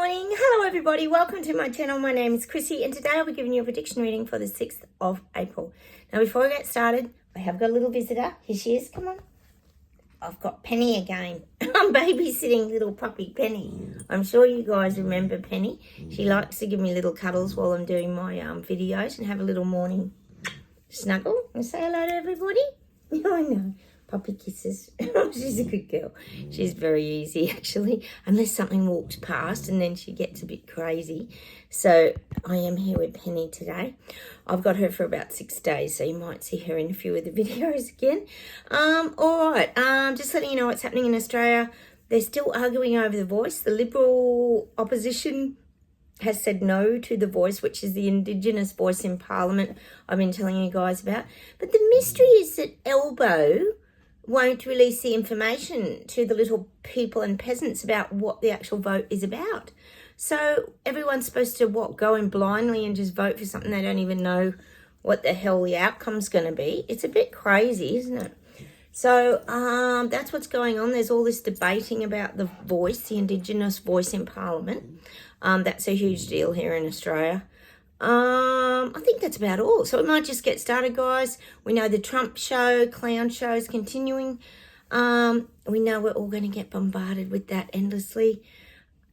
morning. Hello everybody. Welcome to my channel. My name is Chrissy and today I'll be giving you a prediction reading for the 6th of April. Now before I get started, I have got a little visitor. Here she is. Come on. I've got Penny again. I'm babysitting little puppy Penny. I'm sure you guys remember Penny. She likes to give me little cuddles while I'm doing my videos and have a little morning snuggle and say hello to everybody. I know. Puppy kisses. She's a good girl. She's very easy, actually, unless something walks past and then she gets a bit crazy. So I am here with Penny today. I've got her for about 6 days, so you might see her in a few of the videos again. All right, just letting you know what's happening in Australia. They're still arguing over the voice. The Liberal opposition has said no to the voice, which is the Indigenous voice in Parliament I've been telling you guys about. But the mystery is that Elbow won't release the information to the little people and peasants about what the actual vote is about. So everyone's supposed to, go in blindly and just vote for something they don't even know what the hell the outcome's going to be. It's a bit crazy, isn't it? So that's what's going on. There's all this debating about the voice, the Indigenous voice in Parliament. That's a huge deal here in Australia. I think that's about all. So we might just get started, guys. We know the Trump show, clown show is continuing. We know we're all going to get bombarded with that endlessly.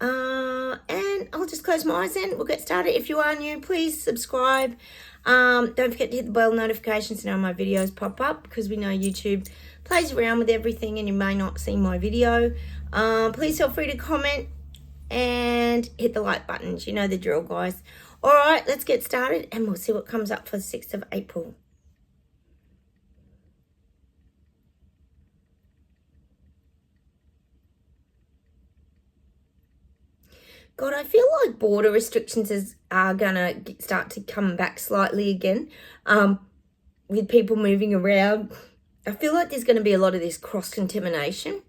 And I'll just close my eyes then. We'll get started. If you are new, please subscribe. Don't forget to hit the bell notifications to know my videos pop up, because we know YouTube plays around with everything and you may not see my video. Please feel free to comment and hit the like buttons. You know the drill, guys. All right, let's get started and we'll see what comes up for the 6th of April. God, I feel like border restrictions are going to start to come back slightly again, with people moving around. I feel like there's going to be a lot of this cross-contamination.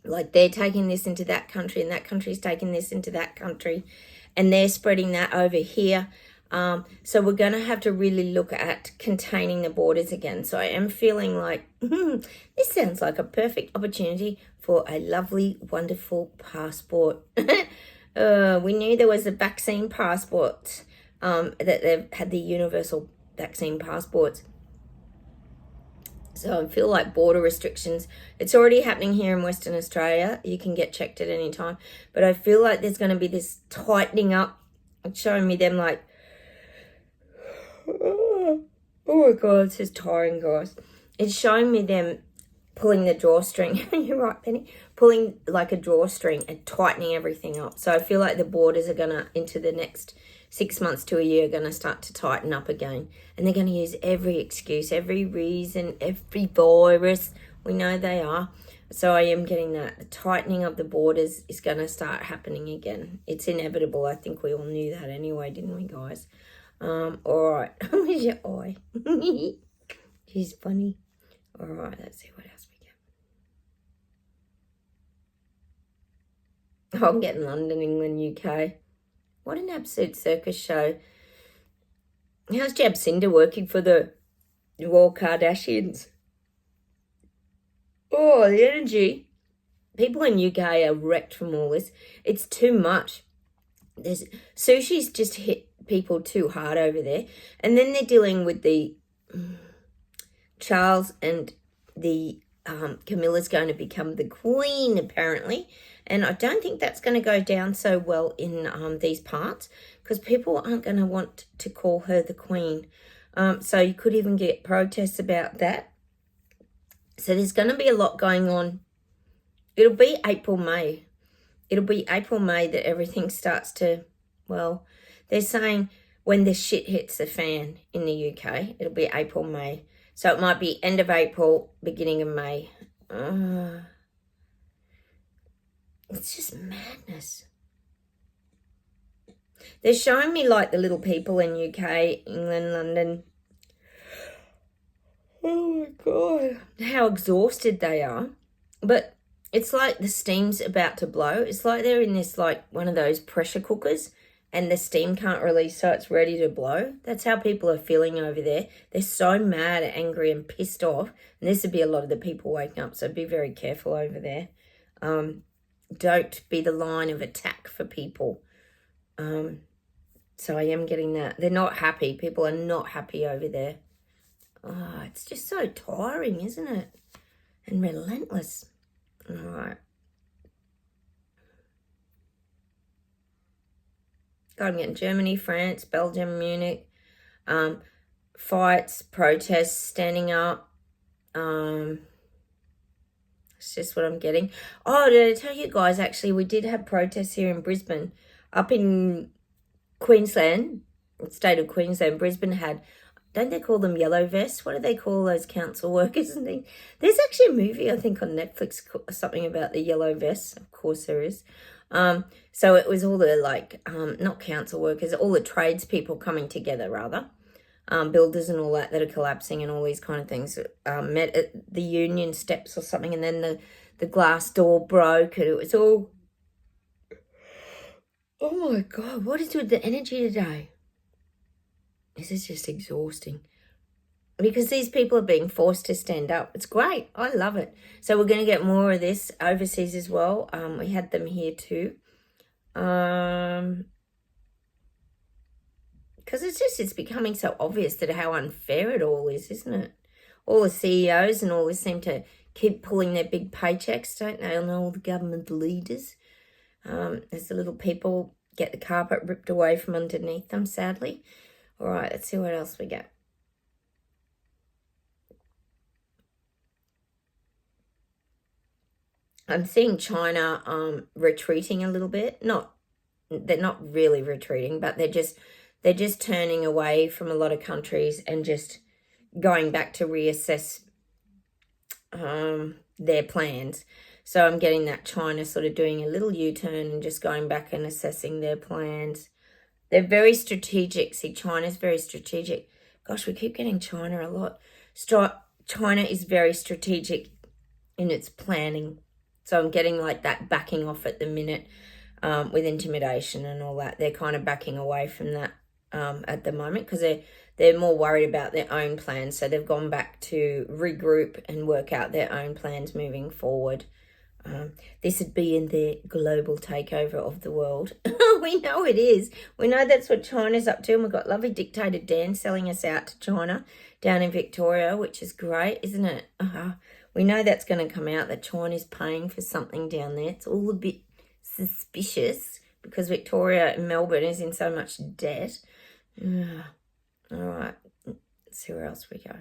Like they're taking this into that country and that country's taking this into that country and they're spreading that over here. So we're going to have to really look at containing the borders again. So I am feeling like this sounds like a perfect opportunity for a lovely, wonderful passport. We knew there was a vaccine passport, that they've had the universal vaccine passports. So I feel like border restrictions, it's already happening here in Western Australia. You can get checked at any time. But I feel like there's going to be this tightening up. It's showing me them like, oh my God, this is tiring, guys. It's showing me them pulling the drawstring. You're right, Penny. Pulling like a drawstring and tightening everything up. So I feel like the borders are going to, into the next 6 months to a year, are going to start to tighten up again. And they're going to use every excuse, every reason, every virus. We know they are. So I am getting that. The tightening of the borders is going to start happening again. It's inevitable. I think we all knew that anyway, didn't we, guys? All right. Where's your eye? She's funny. All right, let's see what else we get. Oh, I'm getting London, England, UK. What an absolute circus show. How's Jabcinda working for the Royal Kardashians? Oh, the energy. People in UK are wrecked from all this. It's too much. Sushi's just hit people too hard over there. And then they're dealing with the Charles and the Camilla's going to become the queen, apparently. And I don't think that's going to go down so well in these parts, because people aren't going to want to call her the queen. So you could even get protests about that. So there's going to be a lot going on. It'll be April, May. It'll be April, May that everything starts to, well, they're saying when the shit hits the fan in the UK, it'll be April, May. So it might be end of April, beginning of May. It's just madness. They're showing me like the little people in UK, England, London. Oh my God. How exhausted they are. But it's like the steam's about to blow. It's like they're in this like one of those pressure cookers and the steam can't release, so it's ready to blow. That's how people are feeling over there. They're so mad, angry and pissed off. And this would be a lot of the people waking up, so be very careful over there. don't be the line of attack for people. So I am getting that. They're not happy. People are not happy over there. Oh, it's just so tiring, isn't it? And relentless. All right. God, I'm getting Germany, France, Belgium, Munich. Fights, protests, standing up. It's just what I'm getting. Oh, did I tell you guys, actually, we did have protests here in Brisbane. Up in Queensland, state of Queensland, Brisbane had, don't they call them yellow vests? What do they call those council workers and things? There's actually a movie, I think, on Netflix, something about the yellow vests. Of course there is. So it was all the, like, not council workers, all the tradespeople coming together, rather. Builders and all that are collapsing and all these kind of things. Met at the union steps or something, and then the glass door broke, and it was all... Oh my God, what is with the energy today? This is just exhausting. Because these people are being forced to stand up. It's great. I love it. So we're going to get more of this overseas as well. We had them here too. Because it's becoming so obvious that how unfair it all is, isn't it? All the CEOs and all this seem to keep pulling their big paychecks, don't they? And all the government leaders. As the little people get the carpet ripped away from underneath them, sadly. All right, let's see what else we get. I'm seeing China retreating a little bit. They're not really retreating, but they're just turning away from a lot of countries and just going back to reassess their plans. So I'm getting that China sort of doing a little U-turn and just going back and assessing their plans. They're very strategic. See, China's very strategic. Gosh, we keep getting China a lot. China is very strategic in its planning. So I'm getting like that backing off at the minute with intimidation and all that. They're kind of backing away from that at the moment because they're more worried about their own plans. So they've gone back to regroup and work out their own plans moving forward. This would be in their global takeover of the world. We know it is. We know that's what China's up to. And we've got lovely dictator Dan selling us out to China down in Victoria, which is great, isn't it? We know that's going to come out, that China's paying for something down there. It's all a bit suspicious because Victoria and Melbourne is in so much debt. All right, let's see where else we go.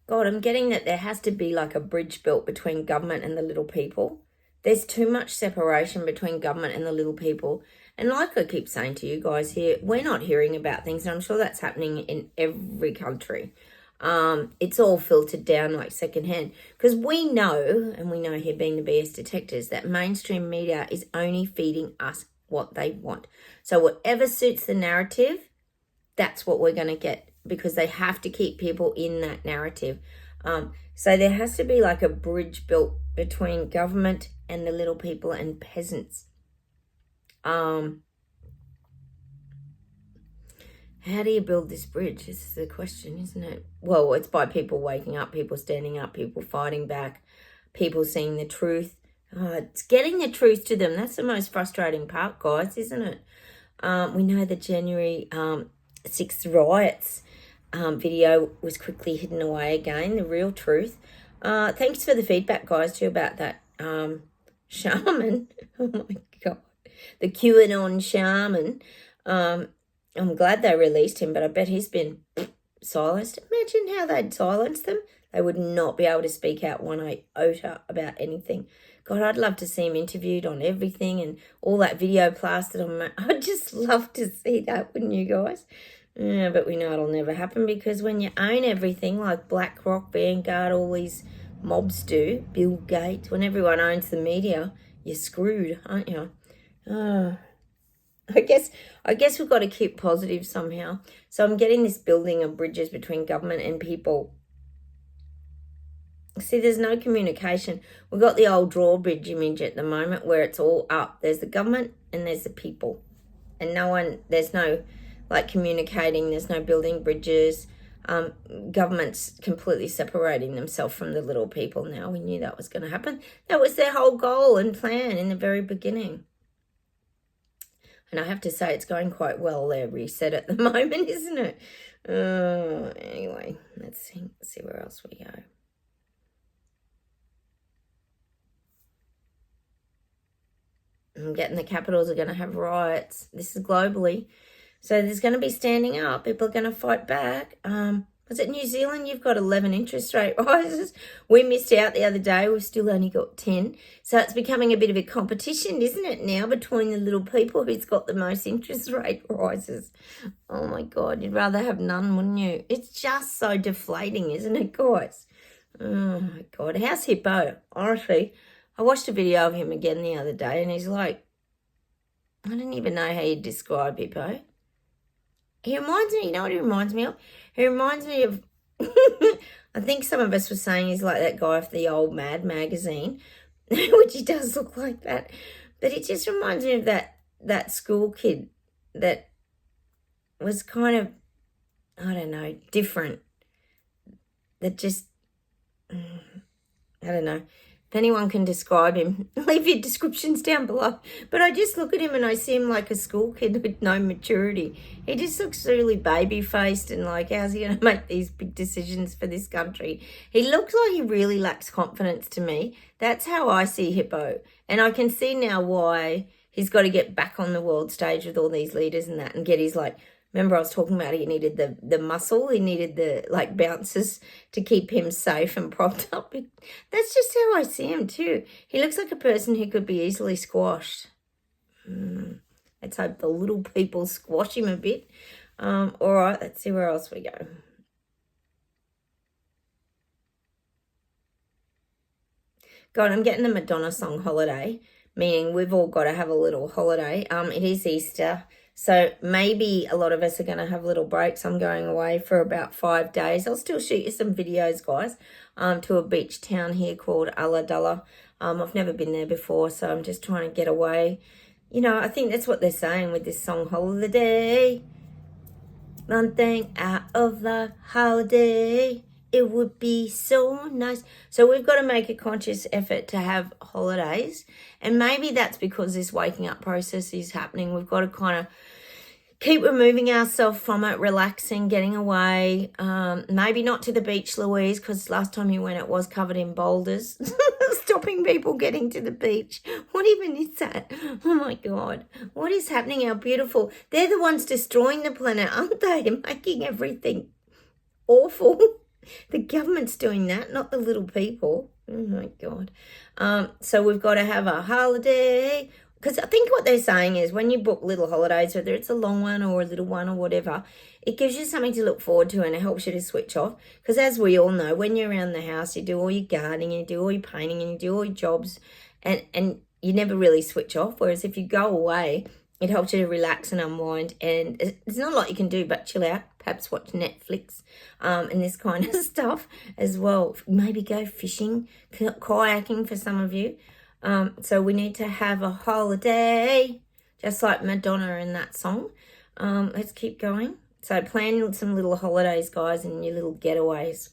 God, I'm getting that there has to be like a bridge built between government and the little people. There's too much separation between government and the little people. And like I keep saying to you guys here, we're not hearing about things. And I'm sure that's happening in every country. It's all filtered down like secondhand. Because we know, and we know here being the BS detectors, that mainstream media is only feeding us what they want. So whatever suits the narrative, that's what we're going to get. Because they have to keep people in that narrative. So there has to be like a bridge built between government and the little people and peasants. How do you build this bridge? This is the question, isn't it? Well, it's by people waking up, people standing up, people fighting back, people seeing the truth. It's getting the truth to them. That's the most frustrating part, guys, isn't it? We know the January 6th riots video was quickly hidden away again, the real truth. Thanks for the feedback, guys, too, about that shaman. Oh, my God. The QAnon shaman. I'm glad they released him, but I bet he's been silenced. Imagine how they'd silence them. They would not be able to speak out one iota about anything. God, I'd love to see him interviewed on everything and all that video plastered on. I'd just love to see that, wouldn't you guys? Yeah, but we know it'll never happen because when you own everything like BlackRock, Vanguard, all these mobs do, Bill Gates, when everyone owns the media, you're screwed, aren't you? I guess we've got to keep positive somehow. So I'm getting this building of bridges between government and people. See, there's no communication. We've got the old drawbridge image at the moment where it's all up. There's the government and there's the people. And there's no like communicating. There's no building bridges. Government's completely separating themselves from the little people now. We knew that was going to happen. That was their whole goal and plan in the very beginning. And I have to say it's going quite well, their reset at the moment, isn't it? Anyway, let's see where else we go. I'm getting the capitals are going to have riots. This is globally. So there's going to be standing up. People are going to fight back. Was it New Zealand? You've got 11 interest rate rises. We missed out the other day. We've still only got 10. So it's becoming a bit of a competition, isn't it, now, between the little people who's got the most interest rate rises. Oh, my God. You'd rather have none, wouldn't you? It's just so deflating, isn't it, guys? Oh, my God. How's Hippo? Honestly, I watched a video of him again the other day, and he's like, I don't even know how you describe Hippo. He reminds me, you know what he reminds me of? He reminds me of, I think some of us were saying he's like that guy off the old Mad magazine, which he does look like that. But it just reminds me of that school kid that was kind of, I don't know, different. That just, I don't know. If anyone can describe him, leave your descriptions down below. But I just look at him and I see him like a school kid with no maturity. He just looks really baby-faced and like, how's he going to make these big decisions for this country? He looks like he really lacks confidence to me. That's how I see Hippo. And I can see now why he's got to get back on the world stage with all these leaders and that and get his like, remember I was talking about he needed the muscle, he needed the like bounces to keep him safe and propped up. That's just how I see him too. He looks like a person who could be easily squashed. Let's hope the little people squash him a bit. All right, let's see where else we go. God, I'm getting the Madonna song Holiday, meaning we've all got to have a little holiday. It is Easter. So maybe a lot of us are going to have little breaks. I'm going away for about 5 days. I'll still shoot you some videos, guys, to a beach town here called Ulladulla. I've never been there before, so I'm just trying to get away. You know, I think that's what they're saying with this song, Holiday. One thing out of the holiday, it would be so nice. So we've got to make a conscious effort to have holidays. And maybe that's because this waking up process is happening. We've got to kind of keep removing ourselves from it, relaxing, getting away. Maybe not to the beach, Louise, because last time you went it was covered in boulders. Stopping people getting to the beach. What even is that? Oh, my God. What is happening? How beautiful. They're the ones destroying the planet, aren't they? And making everything awful. The government's doing that, not the little people. Oh, my God. So we've got to have a holiday. Because I think what they're saying is when you book little holidays, whether it's a long one or a little one or whatever, it gives you something to look forward to and it helps you to switch off. Because as we all know, when you're around the house, you do all your gardening, you do all your painting, and you do all your jobs, and you never really switch off. Whereas if you go away, it helps you to relax and unwind. And it's not a lot you can do but chill out, perhaps watch Netflix and this kind of stuff as well. Maybe go fishing, kayaking for some of you. So we need to have a holiday, just like Madonna in that song. Let's keep going. So plan some little holidays, guys, and your little getaways.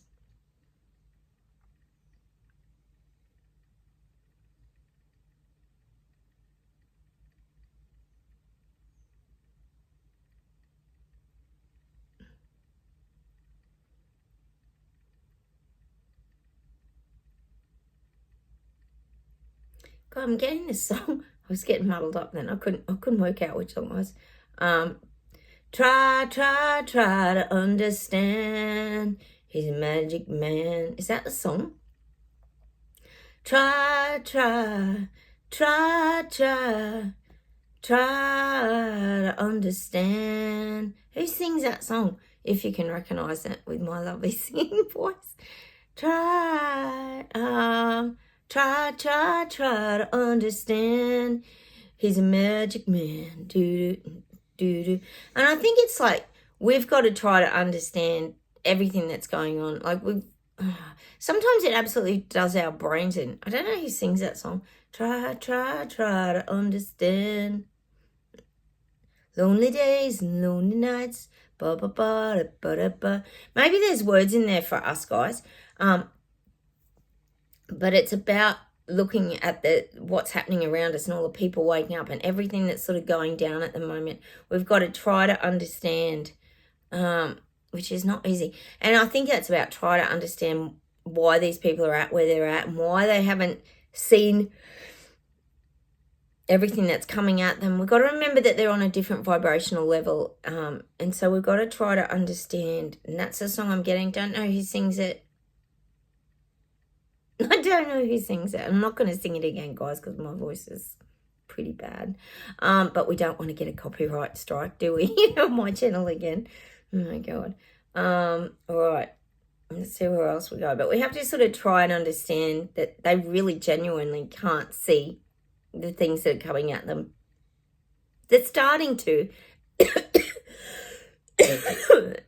God, I'm getting this song. I was getting muddled up then. I couldn't work out which song it was. Try to understand. He's a magic man. Is that the song? Try to understand. Who sings that song? If you can recognise it with my lovely singing voice. Try to understand. He's a magic man. And I think it's like we've got to try to understand everything that's going on. Like Sometimes it absolutely does our brains in. I don't know who sings that song. Try to understand. Lonely days and lonely nights. Ba ba ba da ba da ba. Maybe there's words in there for us guys. But it's about looking at what's happening around us and all the people waking up and everything that's sort of going down at the moment. We've got to try to understand, which is not easy. And I think that's about try to understand why these people are at where they're at and why they haven't seen everything that's coming at them. We've got to remember that they're on a different vibrational level. And so we've got to try to understand. And that's the song I'm getting. Don't know who sings it. I don't know who sings it. I'm not going to sing it again, guys, because my voice is pretty bad. But we don't want to get a copyright strike, do we? On my channel again. Oh, my God. All right. Let's see where else we go. But we have to sort of try and understand that they really genuinely can't see the things that are coming at them. They're starting to.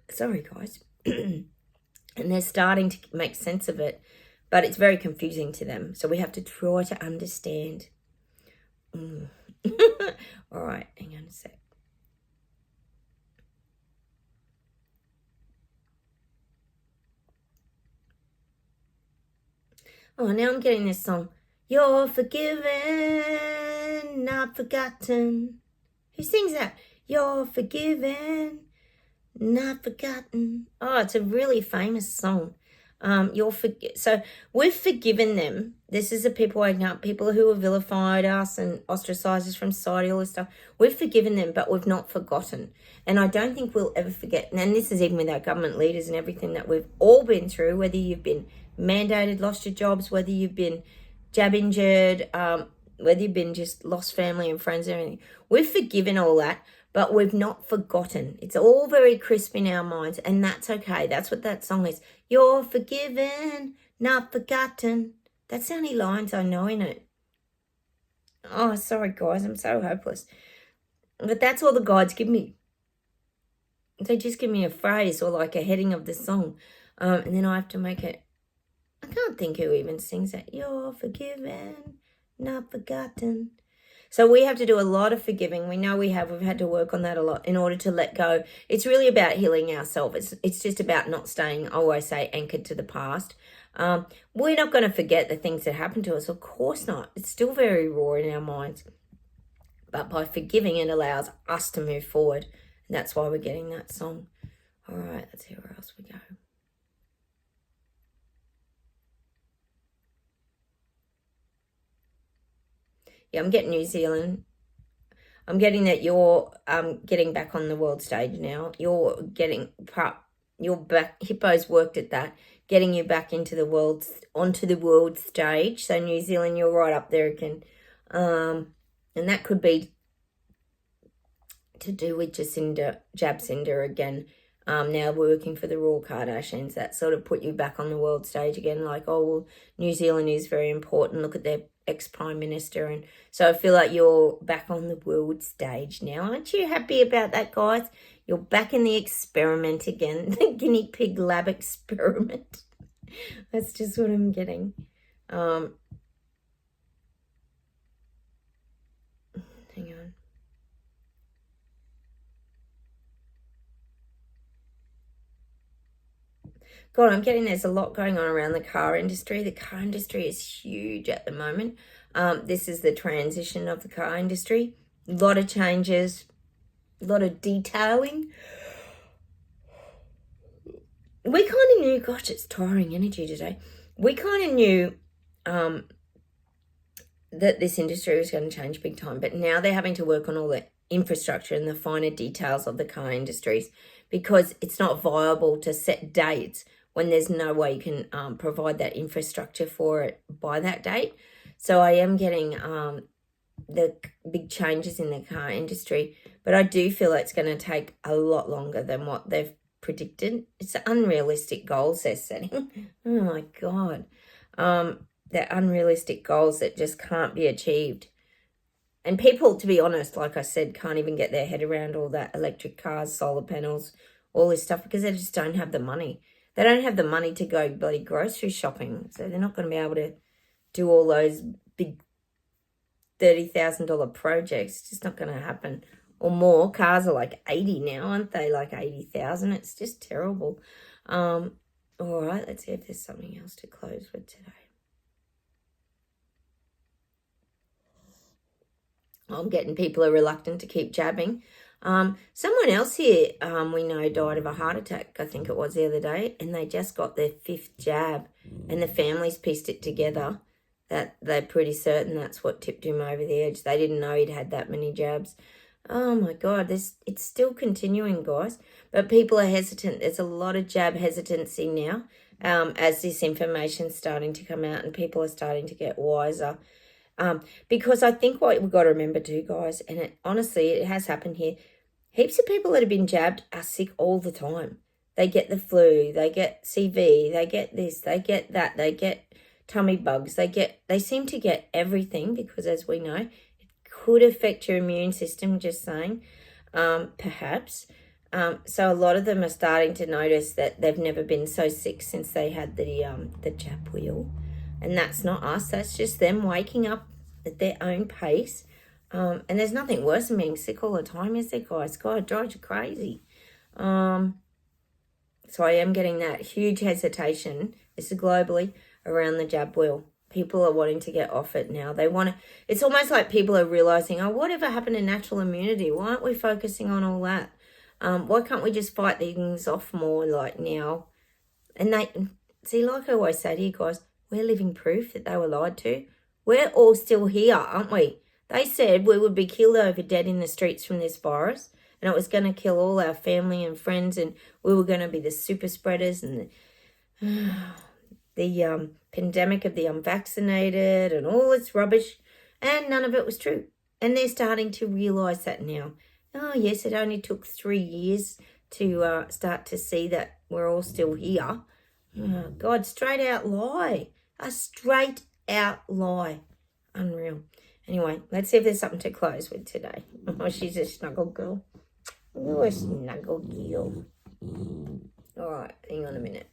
Sorry, guys. And they're starting to make sense of it. But it's very confusing to them. So we have to try to understand. All right, hang on a sec. Oh, now I'm getting this song. You're forgiven, not forgotten. Who sings that? You're forgiven, not forgotten. Oh, it's a really famous song. So we've forgiven them. This is the people waking up, people who have vilified us and ostracized us from society, all this stuff. We've forgiven them, but we've not forgotten. And I don't think we'll ever forget. And this is even with our government leaders and everything that we've all been through, whether you've been mandated, lost your jobs, whether you've been jab injured, whether you've been just lost family and friends and everything. We've forgiven all that, but we've not forgotten. It's all very crisp in our minds, and that's okay. That's what that song is. You're forgiven, not forgotten. That's the only lines I know in it. Oh, sorry, guys. I'm so hopeless. But that's all the guides give me. They just give me a phrase or like a heading of the song, and then I have to make it. I can't think who even sings that. You're forgiven, not forgotten. So we have to do a lot of forgiving. We know we've had to work on that a lot in order to let go. It's really about healing ourselves. It's just about not staying, I always say, anchored to the past. We're not going to forget the things that happened to us. Of course not. It's still very raw in our minds. But by forgiving, it allows us to move forward. And that's why we're getting that song. All right, let's see where else we go. Yeah, I'm getting New Zealand. I'm getting that you're getting back on the world stage now. You're back. Hippo's worked at that, getting you back onto the world stage. So New Zealand, you're right up there again. And that could be to do with Jacinda again. Now working for the Royal Kardashians. That sort of put you back on the world stage again. Like, oh, well, New Zealand is very important. Look at their ex-prime minister. And so I feel like you're back on the world stage now. Aren't you happy about that, guys? You're back in the experiment again. The guinea pig lab experiment. That's just what I'm getting. Hang on. God, I'm getting there's a lot going on around the car industry. The car industry is huge at the moment. This is the transition of the car industry. A lot of changes, a lot of detailing. We kind of knew, gosh, it's tiring energy today. We kind of knew that this industry was going to change big time, but now they're having to work on all the infrastructure and the finer details of the car industries because it's not viable to set dates when there's no way you can provide that infrastructure for it by that date. So I am getting the big changes in the car industry, but I do feel it's going to take a lot longer than what they've predicted. It's unrealistic goals they're setting. Oh my God. They're unrealistic goals that just can't be achieved. And people, to be honest, like I said, can't even get their head around all that electric cars, solar panels, all this stuff because they just don't have the money. they don't have the money to go bloody grocery shopping. So they're not going to be able to do all those big $30,000 projects. It's just not going to happen. Or more. Cars are like 80 now, aren't they? Like 80,000. It's just terrible. All right, let's see if there's something else to close with today. I'm getting people are reluctant to keep jabbing. Someone else here we know died of a heart attack, I think it was the other day, and they just got their 5th jab, and the families pieced it together that they're pretty certain that's what tipped him over the edge. They didn't know he'd had that many jabs. Oh my God, it's still continuing, guys. But people are hesitant. There's a lot of jab hesitancy now as this information's starting to come out and people are starting to get wiser. Because I think what we've got to remember too, guys, and honestly, it has happened here, heaps of people that have been jabbed are sick all the time. They get the flu, they get CV, they get this, they get that, they get tummy bugs, they seem to get everything because, as we know, could affect your immune system, just saying, perhaps. So a lot of them are starting to notice that they've never been so sick since they had the jab wheel. And that's not us. That's just them waking up at their own pace. And there's nothing worse than being sick all the time, is there, guys? God, it drives you crazy. So I am getting that huge hesitation. This is globally around the jab wheel. People are wanting to get off it now. They want to. It's almost like people are realizing, oh, whatever happened to natural immunity? Why aren't we focusing on all that? Why can't we just fight things off more like now? And they see, like I always say to you guys, we're living proof that they were lied to. We're all still here, aren't we? They said we would be killed over dead in the streets from this virus, and it was going to kill all our family and friends, and we were going to be the super spreaders and the pandemic of the unvaccinated and all this rubbish, and none of it was true. And they're starting to realise that now. Oh, yes, it only took 3 years to start to see that we're all still here. Oh, God, straight out lie. A straight out lie. Unreal. Anyway, let's see if there's something to close with today. Oh, she's a snuggle girl. You're a snuggle girl. All right, hang on a minute.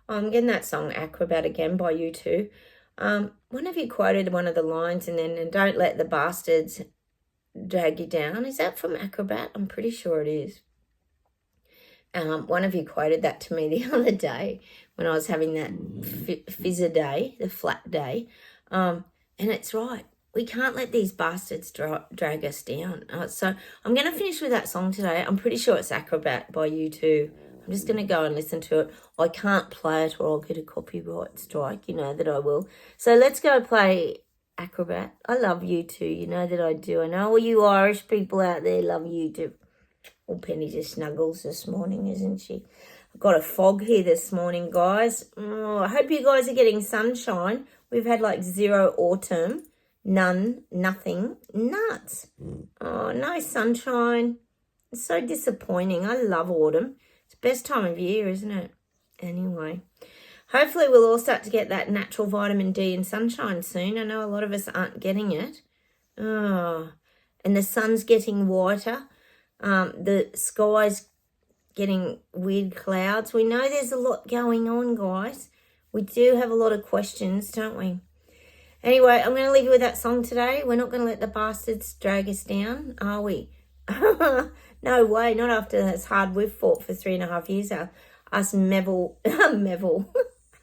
I'm getting that song Acrobat again by U2. One of you quoted one of the lines and don't let the bastards drag you down. Is that from Acrobat? I'm pretty sure it is. One of you quoted that to me the other day when I was having that fizzer day, the flat day. And it's right. We can't let these bastards drag us down. So I'm going to finish with that song today. I'm pretty sure it's Acrobat by U2. I'm just going to go and listen to it. I can't play it or I'll get a copyright strike. You know that I will. So let's go play Acrobat. I love U2. You know that I do. I know all you Irish people out there love U2. Oh, Penny just snuggles this morning, isn't she? I've got a fog here this morning, guys. Oh, I hope you guys are getting sunshine. We've had like 0 autumn. None, nothing, nuts. Oh, no sunshine. It's so disappointing. I love autumn. It's the best time of year, isn't it? Anyway, hopefully we'll all start to get that natural vitamin D and sunshine soon. I know a lot of us aren't getting it. Oh, and the sun's getting whiter. The sky's getting weird clouds. We know there's a lot going on, guys. We do have a lot of questions, don't we? Anyway, I'm going to leave you with that song today. We're not going to let the bastards drag us down, are we? No way, not after this hard we've fought for 3.5 years. Us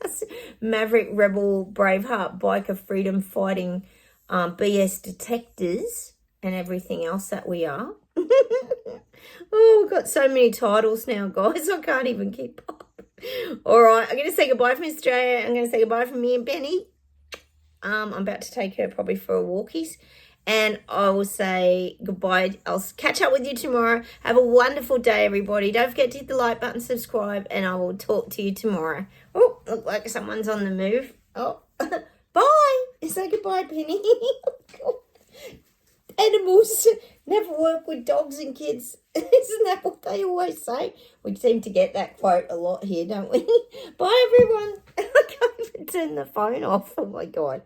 us Maverick, Rebel, Braveheart, Biker, Freedom Fighting, BS detectors and everything else that we are. Oh, we've got so many titles now, guys. I can't even keep up. All right, I'm going to say goodbye from Australia. I'm going to say goodbye from me and Penny. I'm about to take her probably for a walkies. And I will say goodbye. I'll catch up with you tomorrow. Have a wonderful day, everybody. Don't forget to hit the like button, subscribe, and I will talk to you tomorrow. Oh, look like someone's on the move. Oh, bye. Say goodbye, Penny. Animals never work with dogs and kids. Isn't that what they always say? We seem to get that quote a lot here, don't we? Bye, everyone. I can't even turn the phone off. Oh, my God.